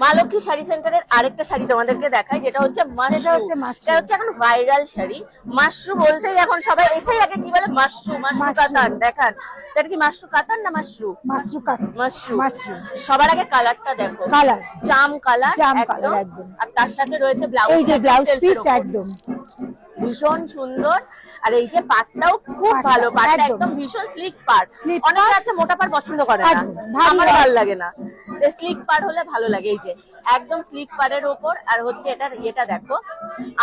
মা লক্ষ্মী শাড়ি সেন্টারের আরেকটা শাড়ি তোমাদেরকে দেখাই, যেটা হচ্ছে মাশরু। এটা হচ্ছে এখন ভাইরাল শাড়ি। মাশরু বলতেই এখন সবাই এসেই আগে কি বলে, মাশরু, মাশরু কাতান। দেখান এটা কি মাশরু কাতান না মাশরু? মাশরু কাতান, মাশরু। মাশরু। সবার আগে কালারটা দেখো, কালার জাম কালার কালার একদম। আর তার সাথে রয়েছে ব্লাউজ, এই যে ব্লাউজ পিস একদম ভীষণ সুন্দর। আর এই যে পাটটাও খুব ভালো, পাটটা একদম ভীষণ স্লিক পাট। অনেকে আছে মোটা পাট পছন্দ করে না, আমার ভালো লাগে না, স্লিক পাট হলে ভালো লাগে। এই যে একদম স্লিক পাড়ের ওপর, আর হচ্ছে এটার ইয়েটা দেখো,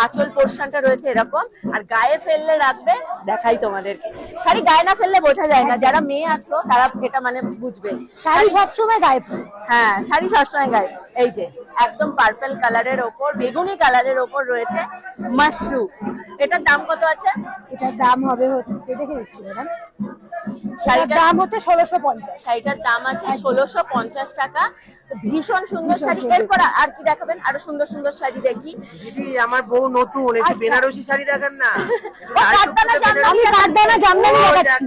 আঁচল পোর্শনটা রয়েছে এরকম। আর গায়ে ফেললে রাখবে, দেখাই তোমাদেরকে, শাড়ি গায়ে না ফেললে বোঝা যায় না, যারা মেয়ে আছো তারা এটা মানে বুঝবে। শাড়ি সবসময় গায়ে, হ্যাঁ শাড়ি সবসময় গায়ে। এই যে একদম পার্পল কালারের ওপর, বেগুনি কালারের ওপর রয়েছে মাশরু। এটার দাম কত আছে? এটার দাম হবে হচ্ছে, দেখে দিচ্ছি ম্যাডাম, শাড়িটার দাম হচ্ছে 1650। শাড়িটার দাম আছে 1650 টাকা। ভীষণ সুন্দর শাড়ি। এরপর আর কি দেখাবেন? আরো সুন্দর সুন্দর শাড়ি দেখি। দিদি আমার বউ নতুন, একটু বেনারসি শাড়ি দেখান না। আমি কাঠদানা জামদানি দেখাচ্ছি।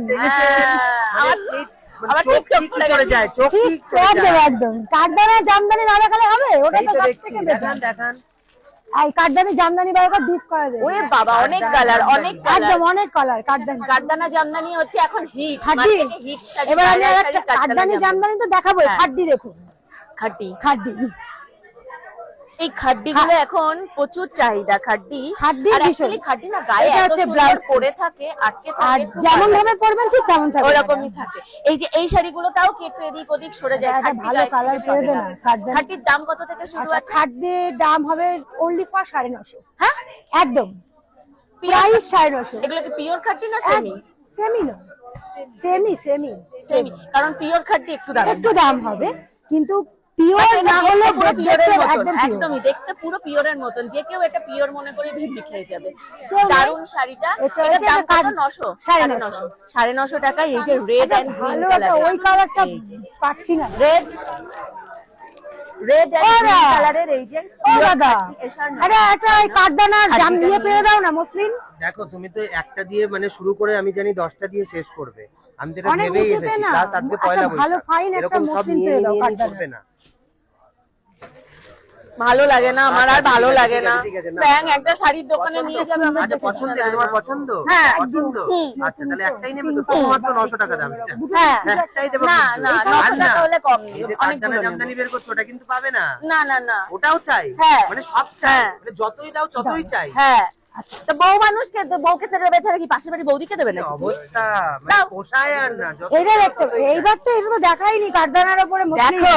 আবার ঠিক চোখ পড়ে চলে যায়, চোখ ঠিক চলে যায় একদম। কাঠদানা জামদানি না দেখালে হবে? ওটা তো সবথেকে বেটার। দেখান এই কাঠদানি জামদানি বারবার ডিপ করা যায়। ওরে বাবা, অনেক কালার, অনেক একদম অনেক কালার। কাঠদানি, কাঠদানা জামদানি হচ্ছে এখন হিট, খাড্ডি। মার্কেটে হিট শাড়ি। এবার আমি একটা কাঠদানি জামদানি তো দেখাবো, খাড্ডি দেখুন, খাড্ডি। খাড্ডি, এই খাড্ডি গুলো এখন প্রচুর চাহিদা। খাড্ডি, খাড্ডি আর ভীষণ। অ্যাকচুয়ালি খাড্ডি না গায়ে এটা এত হচ্ছে সুন্দর ব্লাউজ পরে থাকে, আটকে আর থাকে, যেমন ভাবে পরবেন ঠিক তেমন থাকবে, ওরকমই থাকে। এই যে এই শাড়িগুলোটাও কেটে এদিক ওদিক সরে যায়। ভালো কালার করে দেন। খাড্ডির দাম কত থেকে শুরু আছে? খাড্ডির দাম হবে অনলি ফর 950। হ্যাঁ একদম প্রাইস 950। এগুলো কি পিওর খাড্ডি না সেমি? সেমি না, সেমি সেমি সেমি, কারণ পিওর খাড্ডি একটু দাম হবে, কিন্তু পিওর না হলে একদমই দেখতে পুরো পিওরের মতন। যে কেউ এটা পিওর মনে করে ভিড় খেয়ে যাবে। দারুন শাড়িটা। এটার দাম কত? 900, 950, 950 টাকা। এই যে রেড এন্ড গ্রিন কালার, ওই কালারটা পাচ্ছি না, রেড এন্ড গ্রিন কালারের। এই যে ও দাদা, আরে একটা কাঠদানা জাম দিয়ে পেরে দাও না মসলিন। দেখো তুমি তো একটা দিয়ে মানে শুরু করে আমি জানি 10টা দিয়ে শেষ করবে, আমি তো এটা ভেবেই এসেছি। প্লাস আজকে পয়লা বৈশাখ, ভালো ফাইন একটা মসলিন পেরে দাও। কাঠদানা ভালো লাগে না আমার, আর ভালো লাগে না। ব্যাং একটা শাড়ির দোকানে নিয়ে যাবে আমার। আচ্ছা পছন্দ, তোমার পছন্দ? হ্যাঁ পছন্দ। আচ্ছা তাহলে একটাই নেবে তো, শুধুমাত্র 900 টাকা দাম। হ্যাঁ একটাই দেব। না না, 900 টাকা হলে কম নেই, অনেক জানা জামদানি বের করছো, ওটা কিন্তু পাবে না। না না না, ওটাও চাই, হ্যাঁ মানে সব চাই, মানে যতই দাও ততই চাই। হ্যাঁ আচ্ছা, তো বউ মানুষকে তো বউকে দেবে বেচারা, কি পাশের বাড়ি বৌদিকে দেবে না? অবস্থা মানে পোষায় আর না। এইটা দেখতে হবে। এইবার তো এটা তো দেখাইনি কাঠদানার উপরে মসলিন। দেখো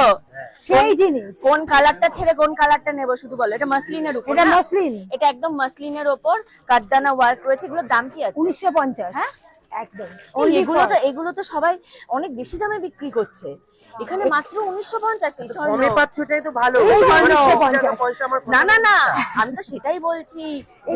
সেই জিনিস, কোন কালারটা ছেড়ে কোন কালারটা নেব শুধু বলো। এটা মসলিনের উপর, এটা মসলিন, এটা একদম মসলিনের উপর কাঠদানা ওয়ার্ক রয়েছে। এগুলোর দাম কি আছে? 1950। হ্যাঁ একদম। এগুলো তো সবাই অনেক বেশি দামে বিক্রি করছে, এখানে মাত্র 1950। এই স্বর্ণ কমে পাচ্ছ, এটাই তো ভালো। 1950। না না না, আমি তো সেটাই বলছি,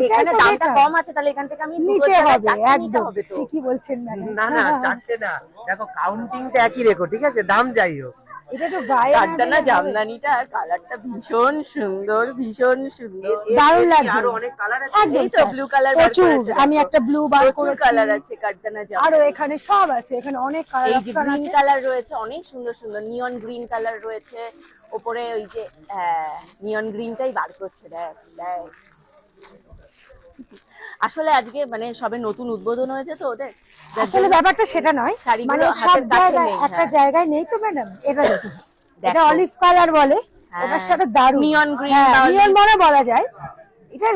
এখানে দামটা কম আছে, তাহলে এখান থেকে আমি নিতে হবে। একদম ঠিকই বলছেন ম্যাডাম। না না চারটে না, দেখো কাউন্টিংটা একই রেখো, ঠিক আছে, দাম যাই হোক। এটা তো গায়ে কাঠদানা জামদানিটা, আর কালারটা ভীষণ সুন্দর, ভীষণ সুন্দর, দারুণ লাগছে। আরো অনেক কালার আছে। একদম তো ব্লু কালার প্রচুর, আমি একটা ব্লু বার করেছি, কালার আছে কাঠদানা জামদানি। আরো এখানে সব আছে, এখানে অনেক কালার এই যে অপশন গ্রিন আছে। কালার রয়েছে, অনেক সুন্দর সুন্দর নিয়ন গ্রিন কালার রয়েছে উপরে। ওই যে নিয়ন গ্রিনটাই বার করছে, দেখ দেখ। আসলে আজকে মানে সবে নতুন উদ্বোধন হয়েছে তো ওদের, আসলে ব্যাপারটা সেটা নয়, মানে সব জায়গায় একটা জায়গায় নেই তো ম্যাডাম। এটা দেখুন, এটা অলিভ কালার বলে, ওটার সাথে দারুণ নিয়ন গ্রিন, নিয়ন বলে বলা যায়। এটা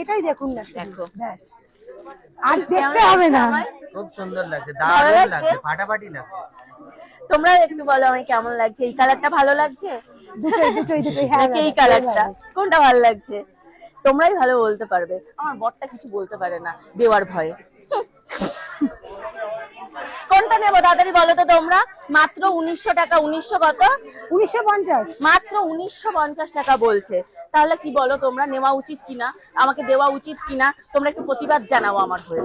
এটাই দেখুন না, দেখো ব্যাস, আর দেখতে হবে না। খুব সুন্দর লাগছে, দারুণ লাগছে, ফাটাফাটি লাগছে। তোমরা একটু বলো আমায় কেমন লাগছে? এই কালারটা ভালো লাগছে? দুটোই হ্যাঁ। এই কালারটা কোনটা ভালো লাগছে? তোমরাই ভালো বলতে পারবে, আমার বরটা কিছু বলতে পারে না দেওয়ার ভয়ে। কোনটা নেবো তাড়াতাড়ি বলো তো তোমরা। মাত্র 1900 টাকা। 1900 কত? 1950। মাত্র 1950 টাকা বলছে। তাহলে কি বলো তোমরা, নেওয়া উচিত কিনা, আমাকে দেওয়া উচিত কিনা? তোমরা একটু প্রতিবাদ জানাও আমার হয়ে।